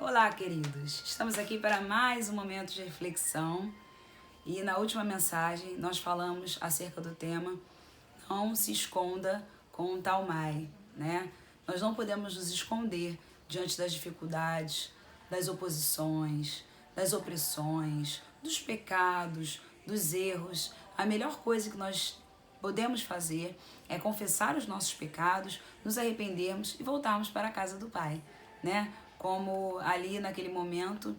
Olá, queridos! Estamos aqui para mais um momento de reflexão e na última mensagem nós falamos acerca do tema Não se esconda com o Talmai, né? Nós não podemos nos esconder diante das dificuldades, das oposições, das opressões, dos pecados, dos erros. A melhor coisa que nós podemos fazer é confessar os nossos pecados, nos arrependermos e voltarmos para a casa do Pai, né? Como ali naquele momento,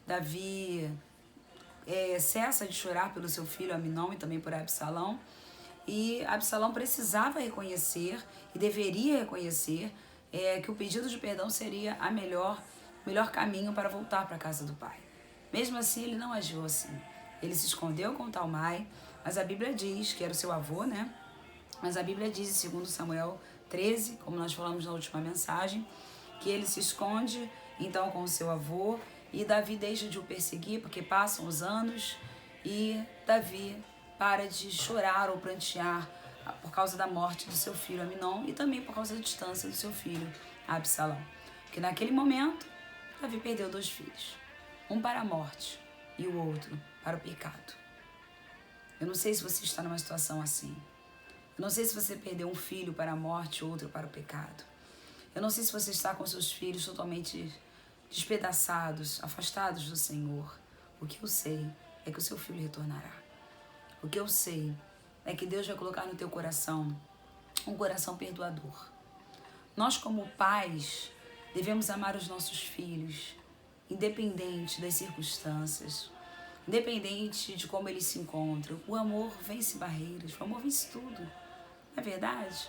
Davi cessa de chorar pelo seu filho Aminon e também por Absalão. E Absalão precisava reconhecer e deveria reconhecer que o pedido de perdão seria o melhor caminho para voltar para a casa do pai. Mesmo assim, ele não agiu assim. Ele se escondeu com Talmai, mas a Bíblia diz que era o seu avô, né? Mas a Bíblia diz, segundo Samuel 13, como nós falamos na última mensagem, que ele se esconde então com o seu avô e Davi deixa de o perseguir porque passam os anos e Davi para de chorar ou prantear por causa da morte do seu filho Aminon e também por causa da distância do seu filho Absalão. Porque naquele momento, Davi perdeu 2 filhos, um para a morte e o outro para o pecado. Eu não sei se você está numa situação assim. Eu não sei se você perdeu um filho para a morte e outro para o pecado. Eu não sei se você está com seus filhos totalmente despedaçados, afastados do Senhor. O que eu sei é que o seu filho retornará. O que eu sei é que Deus vai colocar no teu coração um coração perdoador. Nós, como pais, devemos amar os nossos filhos, independente das circunstâncias, independente de como eles se encontram. O amor vence barreiras, o amor vence tudo. Não é verdade?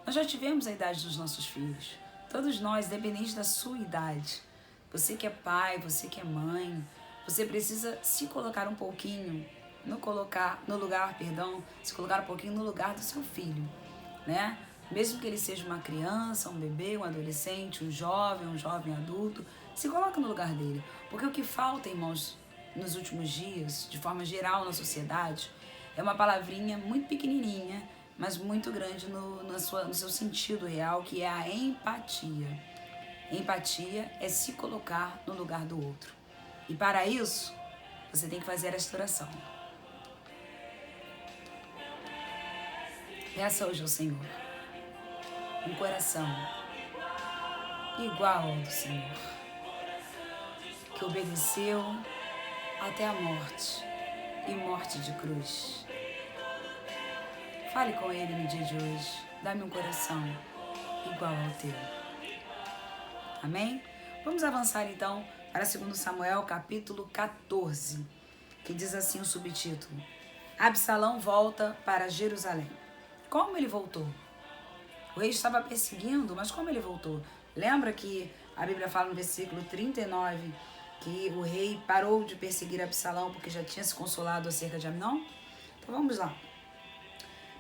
Nós já tivemos a idade dos nossos filhos. Todos nós, independente da sua idade. Você que é pai, você que é mãe, você precisa se colocar um pouquinho, se colocar um pouquinho no lugar do seu filho, né? Mesmo que ele seja uma criança, um bebê, um adolescente, um jovem adulto, se coloca no lugar dele. Porque o que falta, irmãos, nos últimos dias, de forma geral na sociedade, é uma palavrinha muito pequenininha, mas muito grande no seu sentido real, que é a empatia. Empatia é se colocar no lugar do outro. E para isso, você tem que fazer esta oração. Peça hoje ao Senhor um coração igual ao do Senhor, que obedeceu até a morte e morte de cruz. Fale com Ele no dia de hoje. Dá-me um coração igual ao teu. Amém? Vamos avançar então para 2 Samuel capítulo 14, que diz assim o subtítulo: Absalão volta para Jerusalém. Como ele voltou? O rei estava perseguindo, mas como ele voltou? Lembra que a Bíblia fala no versículo 39 que o rei parou de perseguir Absalão porque já tinha se consolado acerca de Aminon? Então vamos lá.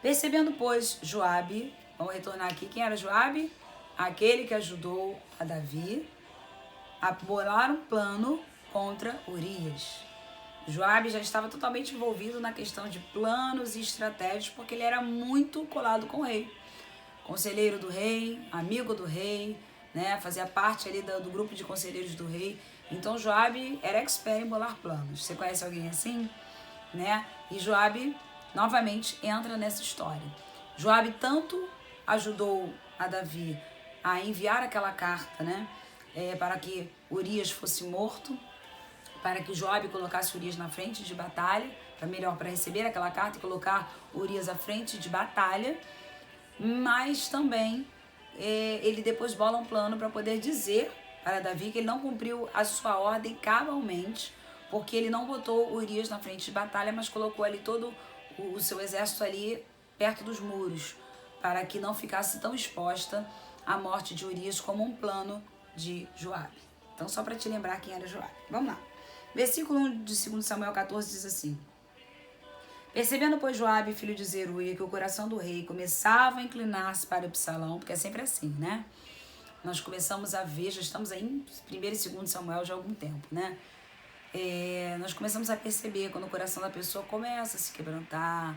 Percebendo, pois, Joabe, vamos retornar aqui, quem era Joabe? Aquele que ajudou a Davi a bolar um plano contra Urias. Joabe já estava totalmente envolvido na questão de planos e estratégias, porque ele era muito colado com o rei. Conselheiro do rei, amigo do rei, né? Fazia parte ali do grupo de conselheiros do rei. Então Joabe era expert em bolar planos. Você conhece alguém assim? Né? E Joabe novamente entra nessa história. Joabe tanto ajudou a Davi a enviar aquela carta, né? Para que Urias fosse morto, para que Joabe colocasse Urias na frente de batalha, para receber aquela carta e colocar Urias à frente de batalha, mas também ele depois bola um plano para poder dizer para Davi que ele não cumpriu a sua ordem cabalmente, porque ele não botou Urias na frente de batalha, mas colocou ali todo o seu exército ali perto dos muros, para que não ficasse tão exposta a morte de Urias como um plano de Joabe. Então, só para te lembrar quem era Joabe. Vamos lá. Versículo 1 de 2 Samuel 14 diz assim: Percebendo, pois, Joabe, filho de Zeruia, que o coração do rei começava a inclinar-se para Absalão, porque é sempre assim, né? Nós começamos a ver, já estamos aí em 1 e 2 Samuel já há algum tempo, né? Nós começamos a perceber quando o coração da pessoa começa a se quebrantar,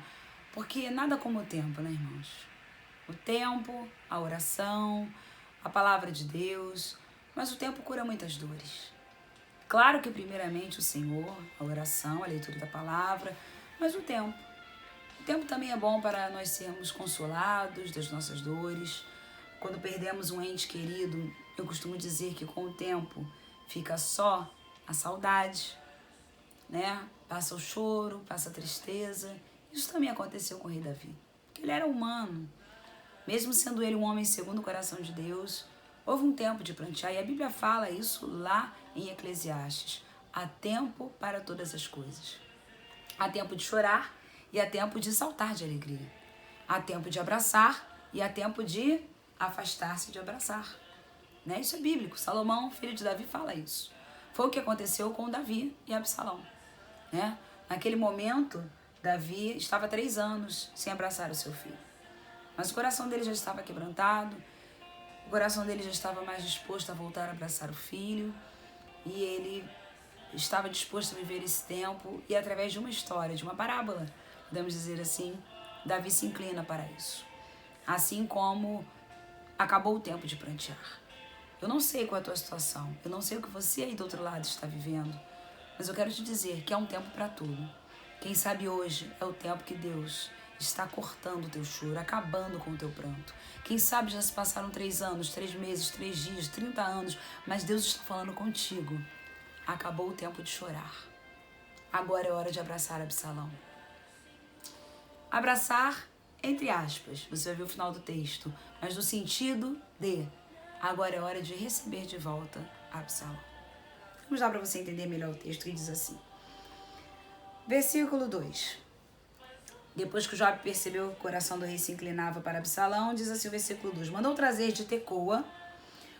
porque nada como o tempo, né, irmãos? O tempo, a oração, a palavra de Deus, mas o tempo cura muitas dores. Claro que primeiramente o Senhor, a oração, a leitura da palavra, mas o tempo. O tempo também é bom para nós sermos consolados das nossas dores. Quando perdemos um ente querido, eu costumo dizer que com o tempo fica só a saudade, né? Passa o choro, passa a tristeza. Isso também aconteceu com o rei Davi, porque ele era humano. Mesmo sendo ele um homem segundo o coração de Deus, houve um tempo de prantear, e a Bíblia fala isso lá em Eclesiastes. Há tempo para todas as coisas. Há tempo de chorar e há tempo de saltar de alegria. Há tempo de abraçar e há tempo de afastar-se de abraçar. Né? Isso é bíblico. Salomão, filho de Davi, fala isso. Foi o que aconteceu com Davi e Absalão. Né? Naquele momento, Davi estava 3 anos sem abraçar o seu filho. Mas o coração dele já estava quebrantado, o coração dele já estava mais disposto a voltar a abraçar o filho, e ele estava disposto a viver esse tempo, e através de uma história, de uma parábola, podemos dizer assim, Davi se inclina para isso. Assim como acabou o tempo de prantear. Eu não sei qual é a tua situação, eu não sei o que você aí do outro lado está vivendo, mas eu quero te dizer que há um tempo para tudo. Quem sabe hoje é o tempo que Deus está cortando o teu choro, acabando com o teu pranto. Quem sabe já se passaram 3 anos, 3 meses, 3 dias, 30 anos, mas Deus está falando contigo. Acabou o tempo de chorar. Agora é hora de abraçar Absalão. Abraçar, entre aspas, você vai ver o final do texto, mas no sentido de agora é hora de receber de volta Absalão. Vamos lá para você entender melhor o texto, que diz assim. Versículo 2. Depois que Joabe percebeu que o coração do rei se inclinava para Absalão, diz assim o versículo 2. Mandou trazer de Tecoa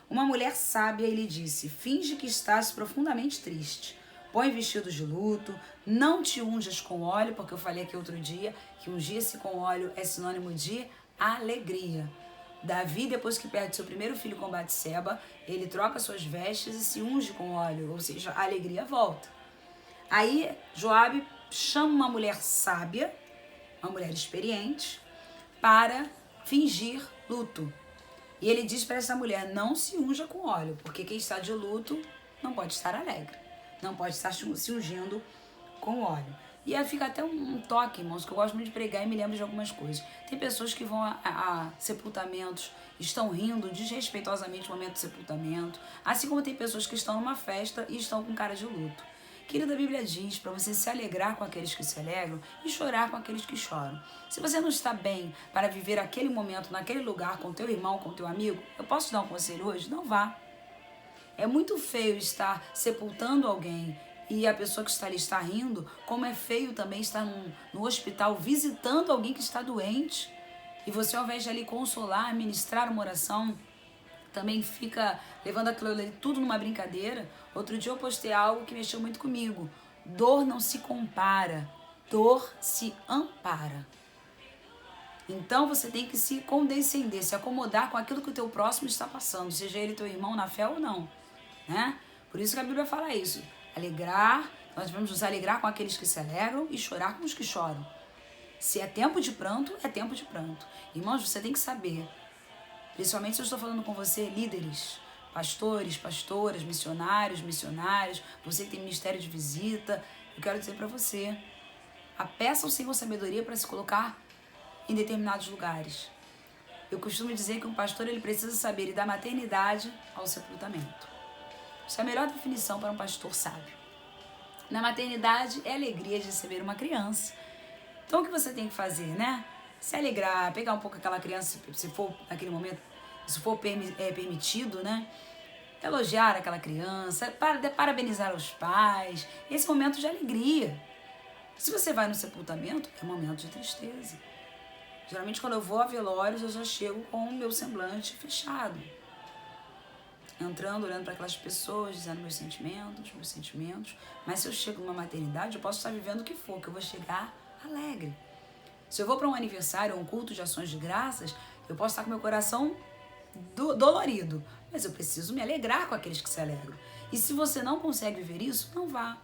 uma mulher sábia e lhe disse: finge que estás profundamente triste. Põe vestidos de luto, não te unjas com óleo, porque eu falei aqui outro dia que ungir-se com óleo é sinônimo de alegria. Davi, depois que perde seu primeiro filho com Batseba, ele troca suas vestes e se unge com óleo, ou seja, a alegria volta. Aí Joabe chama uma mulher sábia, uma mulher experiente, para fingir luto. E ele diz para essa mulher: não se unja com óleo, porque quem está de luto não pode estar alegre, não pode estar se ungindo com óleo. E aí fica até um toque, irmãos, que eu gosto muito de pregar e me lembro de algumas coisas. Tem pessoas que vão a sepultamentos, estão rindo desrespeitosamente no momento do sepultamento, assim como tem pessoas que estão numa festa e estão com cara de luto. Querida, a Bíblia diz para você se alegrar com aqueles que se alegram e chorar com aqueles que choram. Se você não está bem para viver aquele momento, naquele lugar, com teu irmão, com teu amigo, eu posso te dar um conselho hoje? Não vá. É muito feio estar sepultando alguém e a pessoa que está ali está rindo, como é feio também estar no hospital visitando alguém que está doente e você, ao invés de ali consolar, ministrar uma oração, também fica levando aquilo ali tudo numa brincadeira. Outro dia eu postei algo que mexeu muito comigo. Dor não se compara, dor se ampara. Então você tem que se condescender, se acomodar com aquilo que o teu próximo está passando, seja ele teu irmão na fé ou não, né? Por isso que a Bíblia fala isso. Alegrar, nós devemos nos alegrar com aqueles que se alegram e chorar com os que choram. Se é tempo de pranto, é tempo de pranto. Irmãos, você tem que saber, principalmente se eu estou falando com você, líderes, pastores, pastoras, missionários, missionárias, você que tem ministério de visita, eu quero dizer para você, peça ao Senhor sabedoria para se colocar em determinados lugares. Eu costumo dizer que um pastor ele precisa saber ir da maternidade ao sepultamento. Isso é a melhor definição para um pastor sábio. Na maternidade é a alegria de receber uma criança. Então o que você tem que fazer, né? Se alegrar, pegar um pouco aquela criança, se for naquele momento, se for permitido, né? Elogiar aquela criança, parabenizar os pais, esse momento de alegria. Se você vai no sepultamento, é um momento de tristeza. Geralmente quando eu vou a velórios, eu já chego com o meu semblante fechado. Entrando, olhando para aquelas pessoas, dizendo meus sentimentos. Mas se eu chego numa maternidade, eu posso estar vivendo o que for, que eu vou chegar alegre. Se eu vou para um aniversário ou um culto de ações de graças, eu posso estar com meu coração dolorido, mas eu preciso me alegrar com aqueles que se alegram. E se você não consegue viver isso, não vá.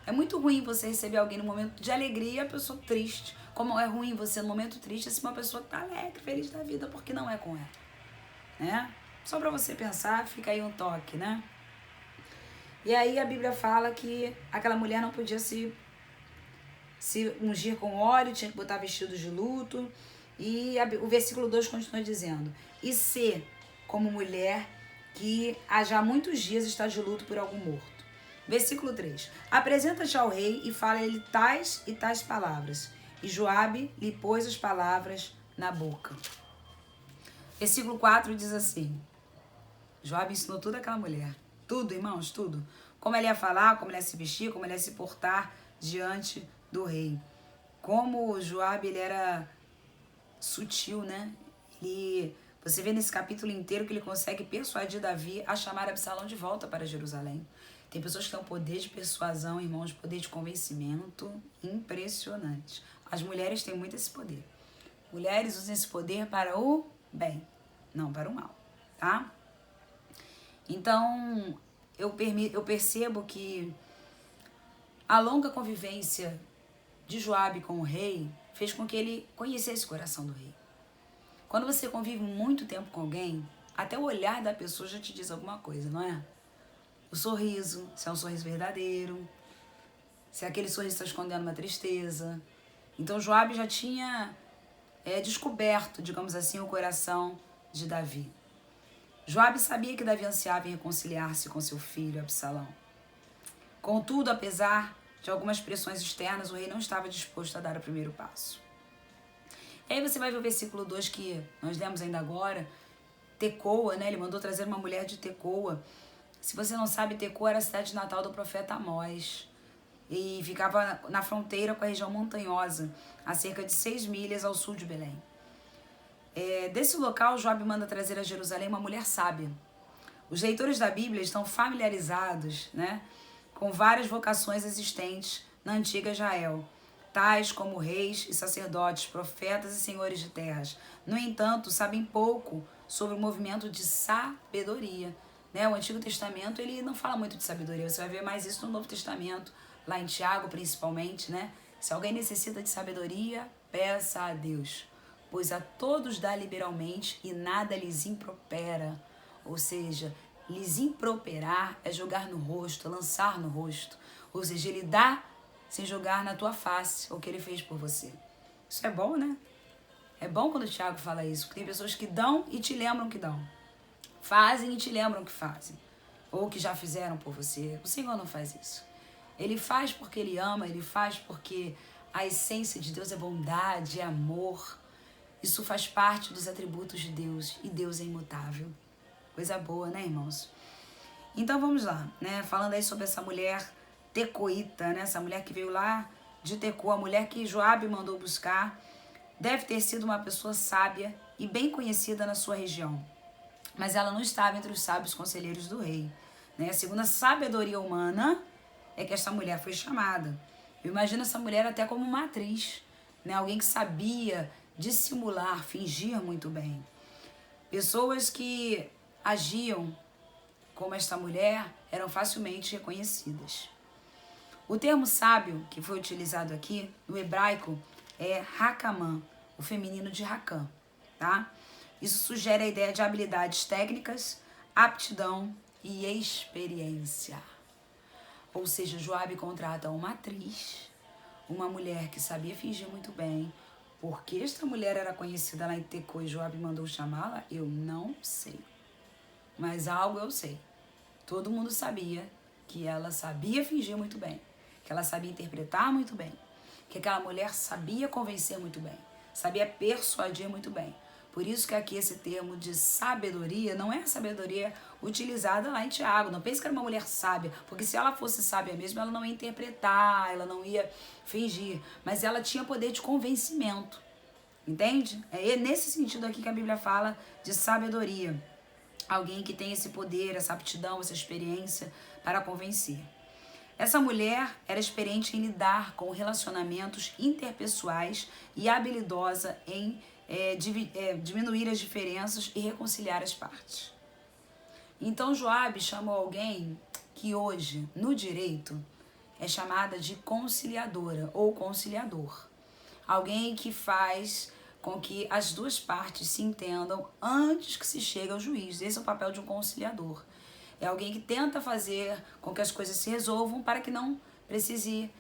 É muito ruim você receber alguém no momento de alegria e a pessoa triste. Como é ruim você no momento triste se uma pessoa está alegre, feliz da vida, porque não é com ela, né? Só para você pensar, fica aí um toque, né? E aí a Bíblia fala que aquela mulher não podia se ungir com óleo, tinha que botar vestidos de luto. E o versículo 2 continua dizendo: e ser como mulher que há já muitos dias está de luto por algum morto. Versículo 3: apresenta-te ao rei e fala-lhe tais e tais palavras. E Joabe lhe pôs as palavras na boca. Versículo 4 diz assim: Joabe ensinou tudo àquela mulher. Tudo, irmãos, tudo. Como ela ia falar, como ela ia se vestir, como ela ia se portar diante do rei. Como Joabe, ele era sutil, né? Você vê nesse capítulo inteiro que ele consegue persuadir Davi a chamar Absalão de volta para Jerusalém. Tem pessoas que têm um poder de persuasão, irmãos, poder de convencimento impressionante. As mulheres têm muito esse poder. Mulheres usam esse poder para o bem, não para o mal, tá? Então, eu percebo que a longa convivência de Joabe com o rei fez com que ele conhecesse o coração do rei. Quando você convive muito tempo com alguém, até o olhar da pessoa já te diz alguma coisa, não é? O sorriso, se é um sorriso verdadeiro, se aquele sorriso está escondendo uma tristeza. Então Joabe já tinha descoberto, digamos assim, o coração de Davi. Joabe sabia que Davi ansiava em reconciliar-se com seu filho Absalão. Contudo, apesar de algumas pressões externas, o rei não estava disposto a dar o primeiro passo. E aí você vai ver o versículo 2 que nós lemos ainda agora. Tecoa, né? Ele mandou trazer uma mulher de Tecoa. Se você não sabe, Tecoa era a cidade natal do profeta Amós. E ficava na fronteira com a região montanhosa, a cerca de 6 milhas ao sul de Belém. Desse local, Joabe manda trazer a Jerusalém uma mulher sábia. Os leitores da Bíblia estão familiarizados, né, com várias vocações existentes na antiga Israel, tais como reis e sacerdotes, profetas e senhores de terras. No entanto, sabem pouco sobre o movimento de sabedoria. Né? O Antigo Testamento ele não fala muito de sabedoria, você vai ver mais isso no Novo Testamento, lá em Tiago principalmente. Né? Se alguém necessita de sabedoria, peça a Deus, pois a todos dá liberalmente e nada lhes impropera. Ou seja, lhes improperar é jogar no rosto, é lançar no rosto. Ou seja, ele dá sem jogar na tua face o que ele fez por você. Isso é bom, né? É bom quando o Tiago fala isso, porque tem pessoas que dão e te lembram que dão. Fazem e te lembram que fazem. Ou que já fizeram por você. O Senhor não faz isso. Ele faz porque ele ama, ele faz porque a essência de Deus é bondade, é amor. Isso faz parte dos atributos de Deus e Deus é imutável. Coisa boa, né, irmãos? Então vamos lá, né? Falando aí sobre essa mulher tecoíta, né? Essa mulher que veio lá de Tecoa, a mulher que Joabe mandou buscar, deve ter sido uma pessoa sábia e bem conhecida na sua região. Mas ela não estava entre os sábios conselheiros do rei. Né? Segundo a sabedoria humana, é que essa mulher foi chamada. Eu imagino essa mulher até como uma atriz, né? Alguém que sabia dissimular, fingir muito bem. Pessoas que agiam como esta mulher eram facilmente reconhecidas. O termo sábio que foi utilizado aqui, no hebraico, é Hakamã, o feminino de Hakam, tá? Isso sugere a ideia de habilidades técnicas, aptidão e experiência. Ou seja, Joabe contrata uma atriz, uma mulher que sabia fingir muito bem. Por que esta mulher era conhecida lá em Tecoa e Joabe mandou chamá-la? Eu não sei. Mas algo eu sei. Todo mundo sabia que ela sabia fingir muito bem, que ela sabia interpretar muito bem, que aquela mulher sabia convencer muito bem, sabia persuadir muito bem. Por isso que aqui esse termo de sabedoria não é a sabedoria utilizada lá em Tiago. Não pense que era uma mulher sábia, porque se ela fosse sábia mesmo, ela não ia interpretar, ela não ia fingir, mas ela tinha poder de convencimento, entende? É nesse sentido aqui que a Bíblia fala de sabedoria. Alguém que tem esse poder, essa aptidão, essa experiência para convencer. Essa mulher era experiente em lidar com relacionamentos interpessoais e habilidosa em diminuir as diferenças e reconciliar as partes. Então Joabe chamou alguém que hoje, no direito, é chamada de conciliadora ou conciliador. Alguém que faz com que as duas partes se entendam antes que se chegue ao juiz. Esse é o papel de um conciliador. É alguém que tenta fazer com que as coisas se resolvam para que não precise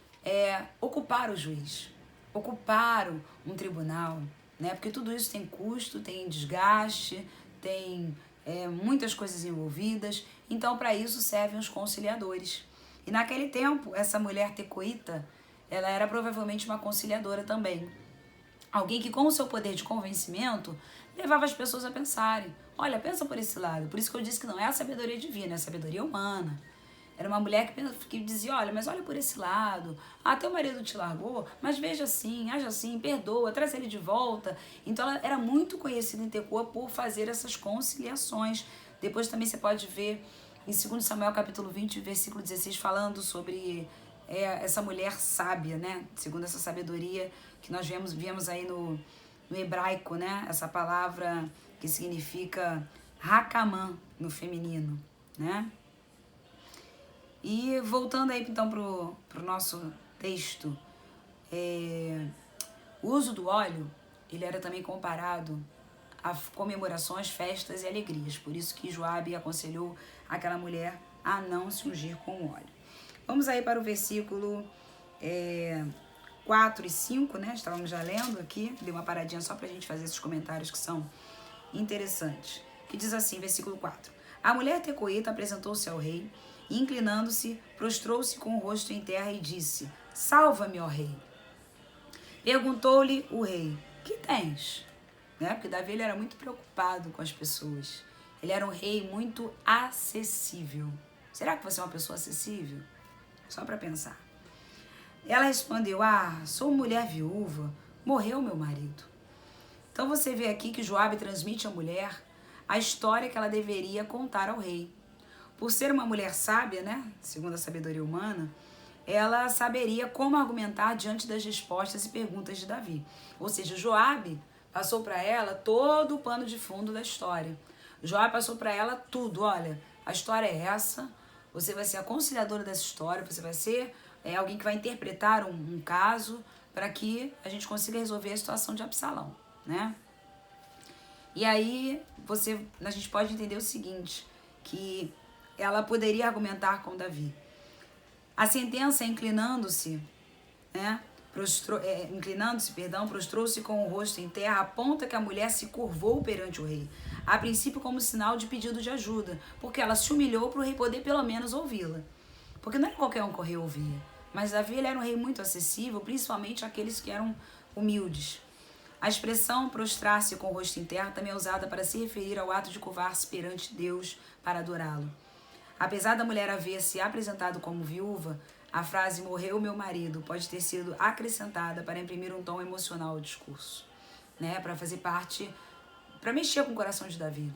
ocupar o juiz, ocupar um tribunal, né? Porque tudo isso tem custo, tem desgaste, tem muitas coisas envolvidas. Então, para isso servem os conciliadores. E naquele tempo, essa mulher tecoíta, ela era provavelmente uma conciliadora também. Alguém que, com o seu poder de convencimento, levava as pessoas a pensarem. Olha, pensa por esse lado. Por isso que eu disse que não é a sabedoria divina, é a sabedoria humana. Era uma mulher que dizia, olha, mas olha por esse lado. Ah, teu marido te largou, mas veja assim, haja assim, perdoa, traz ele de volta. Então ela era muito conhecida em Tecoa por fazer essas conciliações. Depois também você pode ver em 2 Samuel capítulo 20, versículo 16, falando sobre essa mulher sábia, né? Segundo essa sabedoria que nós vemos aí no hebraico, né? Essa palavra que significa Hakamã no feminino, né? E voltando aí então pro nosso texto, o uso do óleo, ele era também comparado a comemorações, festas e alegrias. Por isso que Joabe aconselhou aquela mulher a não se ungir com o óleo. Vamos aí para o versículo 4 e 5, né? Estávamos já lendo aqui, dei uma paradinha só para a gente fazer esses comentários que são interessantes. Que diz assim, versículo 4. A mulher tecoíta apresentou-se ao rei e, inclinando-se, prostrou-se com o rosto em terra e disse, salva-me, ó rei. Perguntou-lhe o rei, que tens? Né? Porque Davi ele era muito preocupado com as pessoas. Ele era um rei muito acessível. Será que você é uma pessoa acessível? Só para pensar. Ela respondeu, sou mulher viúva, morreu meu marido. Então você vê aqui que Joabe transmite à mulher a história que ela deveria contar ao rei. Por ser uma mulher sábia, né, segundo a sabedoria humana, ela saberia como argumentar diante das respostas e perguntas de Davi. Ou seja, Joabe passou para ela todo o pano de fundo da história. Joabe passou para ela tudo. Olha, a história é essa, você vai ser a conciliadora dessa história, você vai ser alguém que vai interpretar um caso para que a gente consiga resolver a situação de Absalão, né? E aí a gente pode entender o seguinte, que ela poderia argumentar com Davi. A sentença, inclinando-se, né? Prostrou-se com o rosto em terra, aponta que a mulher se curvou perante o rei, a princípio como sinal de pedido de ajuda, porque ela se humilhou para o rei poder pelo menos ouvi-la. Porque não era qualquer um que o rei ouvia, mas Davi ele era um rei muito acessível, principalmente aqueles que eram humildes. A expressão prostrar-se com o rosto em terra também é usada para se referir ao ato de curvar-se perante Deus para adorá-lo. Apesar da mulher haver se apresentado como viúva, a frase morreu meu marido pode ter sido acrescentada para imprimir um tom emocional ao discurso, né? Para fazer parte, para mexer com o coração de Davi.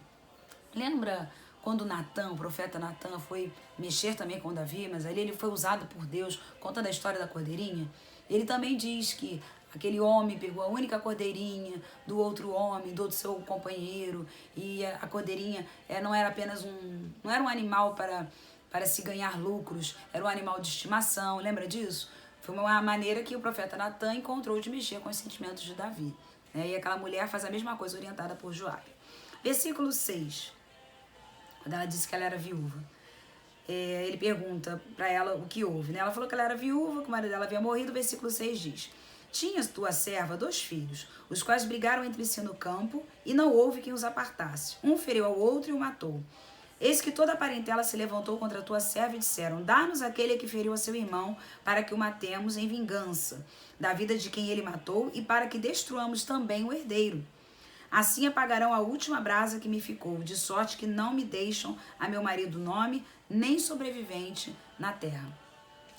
Lembra quando Natan, o profeta Natan, foi mexer também com Davi, mas ali ele foi usado por Deus, contando a história da cordeirinha? Ele também diz que aquele homem pegou a única cordeirinha do outro homem, do seu companheiro, e a cordeirinha não era apenas não era um animal para se ganhar lucros, era um animal de estimação, lembra disso? Foi uma maneira que o profeta Natan encontrou de mexer com os sentimentos de Davi, né? E aquela mulher faz a mesma coisa orientada por Joabe. Versículo 6, quando ela disse que ela era viúva. Ele pergunta para ela o que houve, né? Ela falou que ela era viúva, que o marido dela havia morrido. Versículo 6 diz, tinhas tua serva 2 filhos, os quais brigaram entre si no campo, e não houve quem os apartasse. Um feriu ao outro e o matou. Eis que toda a parentela se levantou contra a tua serva e disseram, dá-nos aquele que feriu a seu irmão, para que o matemos em vingança da vida de quem ele matou, e para que destruamos também o herdeiro. Assim apagarão a última brasa que me ficou, de sorte que não me deixam a meu marido nome, nem sobrevivente na terra.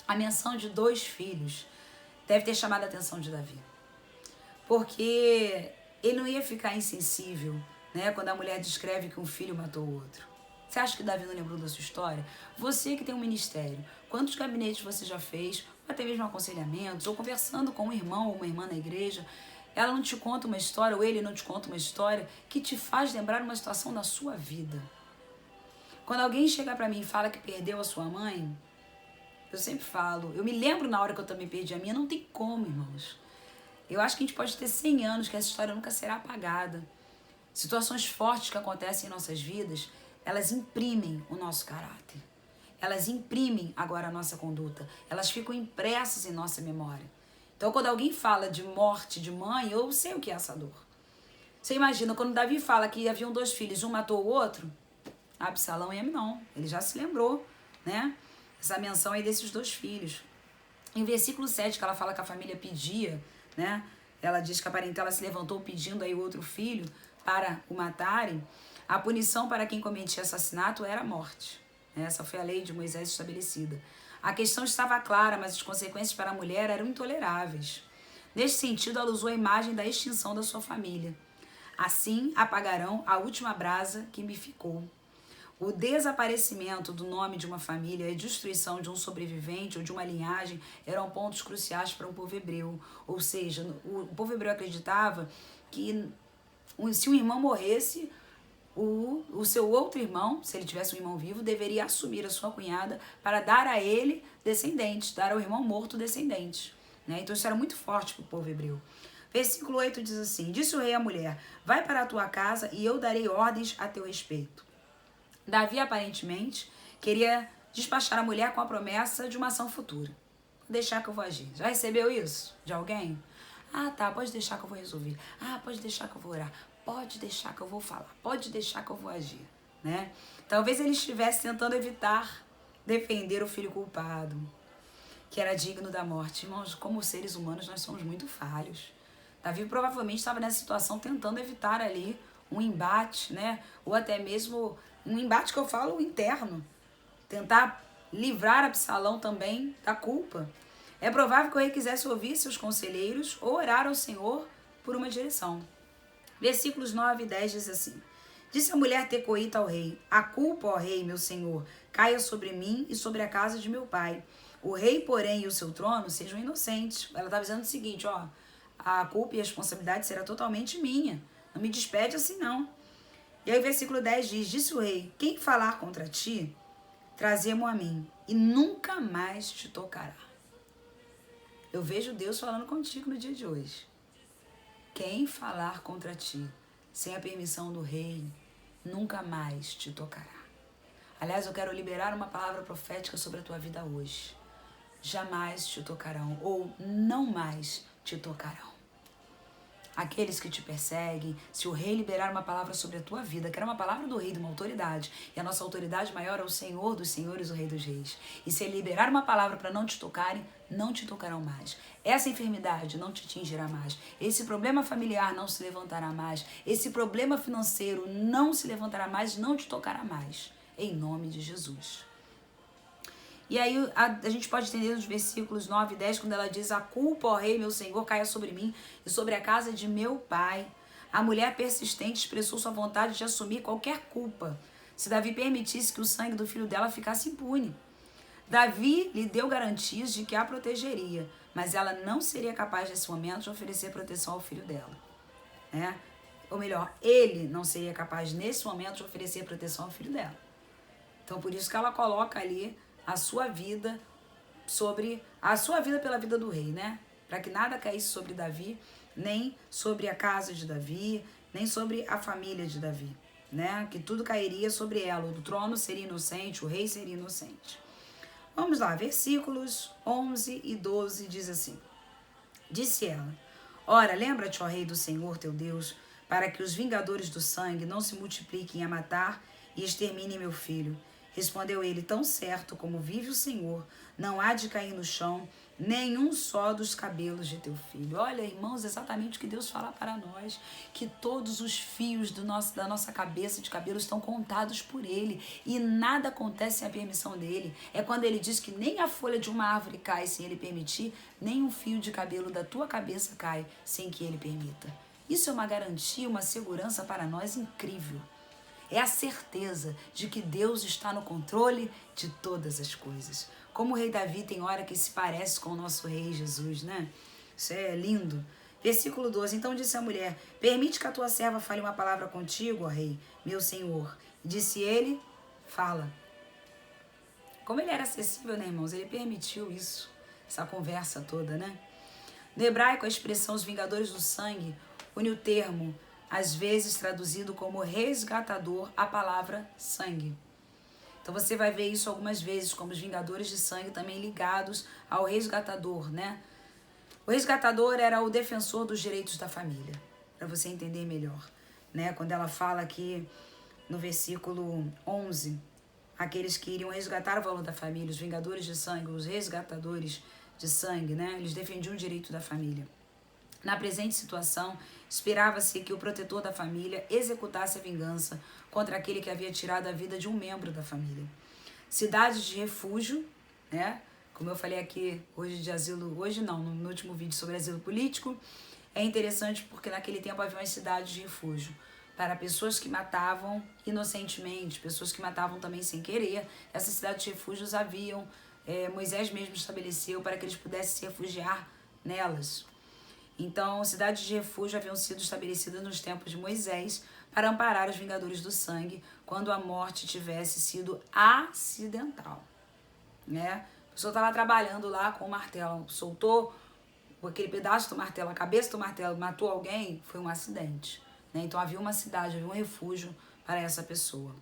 A menção de 2 filhos deve ter chamado a atenção de Davi. Porque ele não ia ficar insensível, né, quando a mulher descreve que um filho matou o outro. Você acha que Davi não lembrou da sua história? Você que tem um ministério, quantos gabinetes você já fez, ou até mesmo aconselhamentos, ou conversando com um irmão ou uma irmã na igreja, ela não te conta uma história, ou ele não te conta uma história que te faz lembrar uma situação da sua vida. Quando alguém chega pra mim e fala que perdeu a sua mãe, eu sempre falo, eu me lembro na hora que eu também perdi a minha, não tem como, irmãos. Eu acho que a gente pode ter 100 anos, que essa história nunca será apagada. Situações fortes que acontecem em nossas vidas, elas imprimem o nosso caráter. Elas imprimem agora a nossa conduta. Elas ficam impressas em nossa memória. Então, quando alguém fala de morte de mãe, eu sei o que é essa dor. Você imagina, quando Davi fala que haviam 2 filhos, um matou o outro, Absalão e Amnon, ele já se lembrou, né? Essa menção aí desses 2 filhos. Em versículo 7, que ela fala que a família pedia, né? Ela diz que a parentela se levantou pedindo aí outro filho para o matarem. A punição para quem cometia assassinato era a morte. Essa foi a lei de Moisés estabelecida. A questão estava clara, mas as consequências para a mulher eram intoleráveis. Neste sentido, ela usou a imagem da extinção da sua família. Assim apagarão a última brasa que me ficou. O desaparecimento do nome de uma família e a destruição de um sobrevivente ou de uma linhagem eram pontos cruciais para o povo hebreu. Ou seja, o povo hebreu acreditava que se um irmão morresse, o seu outro irmão, se ele tivesse um irmão vivo, deveria assumir a sua cunhada para dar a ele descendentes, dar ao irmão morto descendentes. Né? Então isso era muito forte para o povo hebreu. Versículo 8 diz assim: disse o rei à mulher, vai para a tua casa e eu darei ordens a teu respeito. Davi, aparentemente, queria despachar a mulher com a promessa de uma ação futura. Deixar que eu vou agir. Já recebeu isso de alguém? Ah, tá, pode deixar que eu vou resolver. Ah, pode deixar que eu vou orar. Pode deixar que eu vou falar. Pode deixar que eu vou agir. Né? Talvez ele estivesse tentando evitar defender o filho culpado, que era digno da morte. Irmãos, como seres humanos, nós somos muito falhos. Davi provavelmente estava nessa situação tentando evitar ali um embate, né? Ou até mesmo um embate que eu falo interno. Tentar livrar Absalão também da culpa. É provável que o rei quisesse ouvir seus conselheiros ou orar ao Senhor por uma direção. Versículos 9 e 10 diz assim: disse a mulher tecoíta ao rei: a culpa, ó rei, meu senhor, caia sobre mim e sobre a casa de meu pai. O rei, porém, e o seu trono sejam inocentes. Ela está dizendo o seguinte, ó, a culpa e a responsabilidade será totalmente minha. Não me despede assim, não. E aí o versículo 10 diz: disse o rei, quem falar contra ti, trazemo a mim, e nunca mais te tocará. Eu vejo Deus falando contigo no dia de hoje. Quem falar contra ti, sem a permissão do rei, nunca mais te tocará. Aliás, eu quero liberar uma palavra profética sobre a tua vida hoje. Jamais te tocarão, ou não mais te tocarão. Aqueles que te perseguem, se o rei liberar uma palavra sobre a tua vida, que era uma palavra do rei, de uma autoridade, e a nossa autoridade maior é o Senhor dos senhores, o rei dos reis. E se ele liberar uma palavra para não te tocarem, não te tocarão mais. Essa enfermidade não te atingirá mais. Esse problema familiar não se levantará mais. Esse problema financeiro não se levantará mais, não te tocará mais. Em nome de Jesus. E aí a gente pode entender nos versículos 9 e 10, quando ela diz: a culpa, ó rei, meu senhor, caia sobre mim e sobre a casa de meu pai. A mulher persistente expressou sua vontade de assumir qualquer culpa, se Davi permitisse que o sangue do filho dela ficasse impune. Davi lhe deu garantias de que a protegeria, mas ela não seria capaz nesse momento de oferecer proteção ao filho dela. Né? Ou melhor, ele não seria capaz nesse momento de oferecer proteção ao filho dela. Então por isso que ela coloca ali a sua vida pela vida do rei, né? Para que nada caísse sobre Davi, nem sobre a casa de Davi, nem sobre a família de Davi, né? Que tudo cairia sobre ela, o trono seria inocente, o rei seria inocente. Vamos lá, versículos 11 e 12 diz assim: disse ela: ora, lembra-te, ó rei do Senhor teu Deus, para que os vingadores do sangue não se multipliquem a matar e exterminem meu filho. Respondeu ele: tão certo como vive o Senhor, não há de cair no chão nenhum só dos cabelos de teu filho. Olha, irmãos, exatamente o que Deus fala para nós, que todos os fios da nossa cabeça de cabelo estão contados por ele, e nada acontece sem a permissão dele. É quando ele diz que nem a folha de uma árvore cai sem ele permitir, nem um fio de cabelo da tua cabeça cai sem que ele permita. Isso é uma garantia, uma segurança para nós incrível. É a certeza de que Deus está no controle de todas as coisas. Como o rei Davi tem hora que se parece com o nosso rei Jesus, né? Isso é lindo. Versículo 12. Então disse a mulher: permite que a tua serva fale uma palavra contigo, ó rei, meu senhor. Disse ele: fala. Como ele era acessível, né, irmãos? Ele permitiu isso, essa conversa toda, né? No hebraico, a expressão os vingadores do sangue une o termo às vezes traduzido como resgatador, a palavra sangue. Então você vai ver isso algumas vezes, como os vingadores de sangue também ligados ao resgatador, né? O resgatador era o defensor dos direitos da família, para você entender melhor, né? Quando ela fala aqui no versículo 11, aqueles que iriam resgatar o valor da família, os vingadores de sangue, os resgatadores de sangue, né? Eles defendiam o direito da família. Na presente situação, esperava-se que o protetor da família executasse a vingança contra aquele que havia tirado a vida de um membro da família. Cidades de refúgio, né? Como eu falei aqui hoje de asilo, hoje não, no último vídeo sobre asilo político, é interessante porque naquele tempo havia umas cidades de refúgio para pessoas que matavam inocentemente, pessoas que matavam também sem querer. Essas cidades de refúgios haviam, Moisés mesmo estabeleceu para que eles pudessem se refugiar nelas. Então, cidades de refúgio haviam sido estabelecidas nos tempos de Moisés para amparar os vingadores do sangue quando a morte tivesse sido acidental, né? A pessoa estava trabalhando lá com o martelo, soltou aquele pedaço do martelo, a cabeça do martelo, matou alguém, foi um acidente, né? Então havia uma cidade, havia um refúgio para essa pessoa.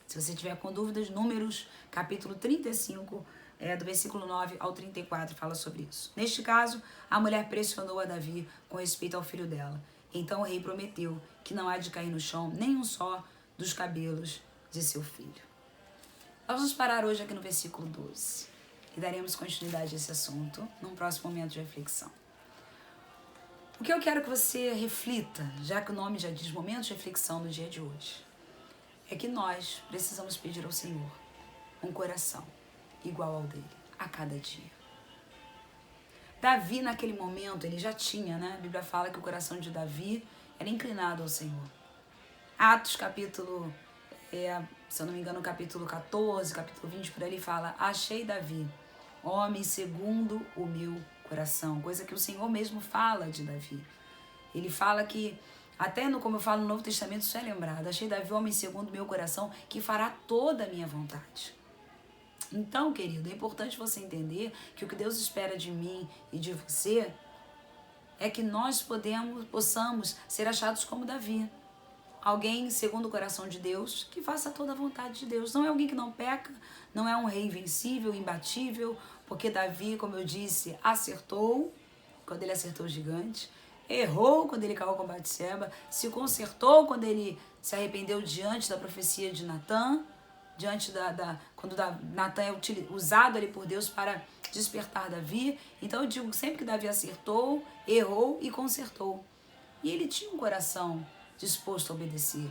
Se você tiver com dúvidas, Números, capítulo 35, do versículo 9 ao 34, fala sobre isso. Neste caso, a mulher pressionou a Davi com respeito ao filho dela. Então o rei prometeu que não há de cair no chão nenhum só dos cabelos de seu filho. Nós vamos parar hoje aqui no versículo 12 e daremos continuidade a esse assunto num próximo momento de reflexão. O que eu quero que você reflita, já que o nome já diz momento de reflexão no dia de hoje, é que nós precisamos pedir ao Senhor um coração igual ao dele, a cada dia. Davi, naquele momento, ele já tinha, né? A Bíblia fala que o coração de Davi era inclinado ao Senhor. Atos, capítulo, se eu não me engano, capítulo 14, capítulo 20, por ali fala: achei Davi, homem segundo o meu coração. Coisa que o Senhor mesmo fala de Davi. Ele fala que, até como eu falo no Novo Testamento, isso é lembrado. Achei Davi, homem segundo o meu coração, que fará toda a minha vontade. Então, querido, é importante você entender que o que Deus espera de mim e de você é que nós possamos ser achados como Davi. Alguém segundo o coração de Deus, que faça toda a vontade de Deus. Não é alguém que não peca, não é um rei invencível, imbatível, porque Davi, como eu disse, acertou quando ele acertou o gigante, errou quando ele caiu com Batseba, se consertou quando ele se arrependeu diante da profecia de Natã, diante quando Natã é usado ali por Deus para despertar Davi. Então eu digo sempre que Davi acertou, errou e consertou. E ele tinha um coração disposto a obedecer,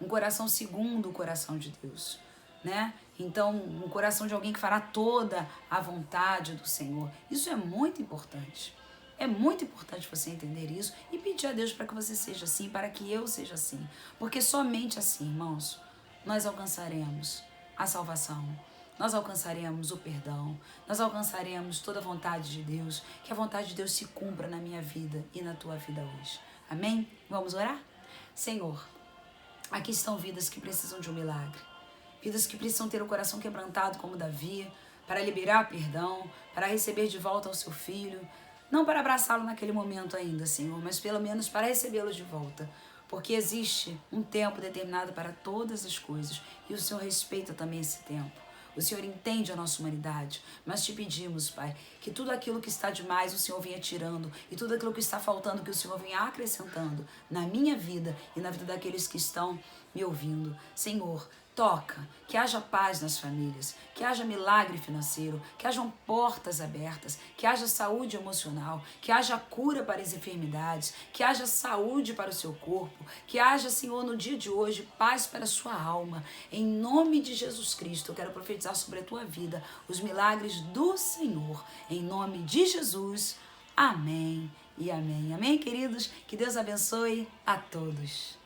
um coração segundo o coração de Deus, né? Então, um coração de alguém que fará toda a vontade do Senhor. Isso é muito importante. É muito importante você entender isso e pedir a Deus para que você seja assim, para que eu seja assim. Porque somente assim, irmãos, nós alcançaremos a salvação, nós alcançaremos o perdão, nós alcançaremos toda a vontade de Deus, que a vontade de Deus se cumpra na minha vida e na tua vida hoje. Amém? Vamos orar? Senhor, aqui estão vidas que precisam de um milagre, vidas que precisam ter o coração quebrantado como Davi, para liberar perdão, para receber de volta o seu filho, não para abraçá-lo naquele momento ainda, Senhor, mas pelo menos para recebê-lo de volta, porque existe um tempo determinado para todas as coisas e o Senhor respeita também esse tempo. O Senhor entende a nossa humanidade, mas te pedimos, Pai, que tudo aquilo que está demais o Senhor venha tirando e tudo aquilo que está faltando que o Senhor venha acrescentando na minha vida e na vida daqueles que estão me ouvindo. Senhor, toca, que haja paz nas famílias, que haja milagre financeiro, que hajam portas abertas, que haja saúde emocional, que haja cura para as enfermidades, que haja saúde para o seu corpo, que haja, Senhor, no dia de hoje, paz para a sua alma. Em nome de Jesus Cristo, eu quero profetizar sobre a tua vida os milagres do Senhor. Em nome de Jesus, amém e amém. Amém, queridos? Que Deus abençoe a todos.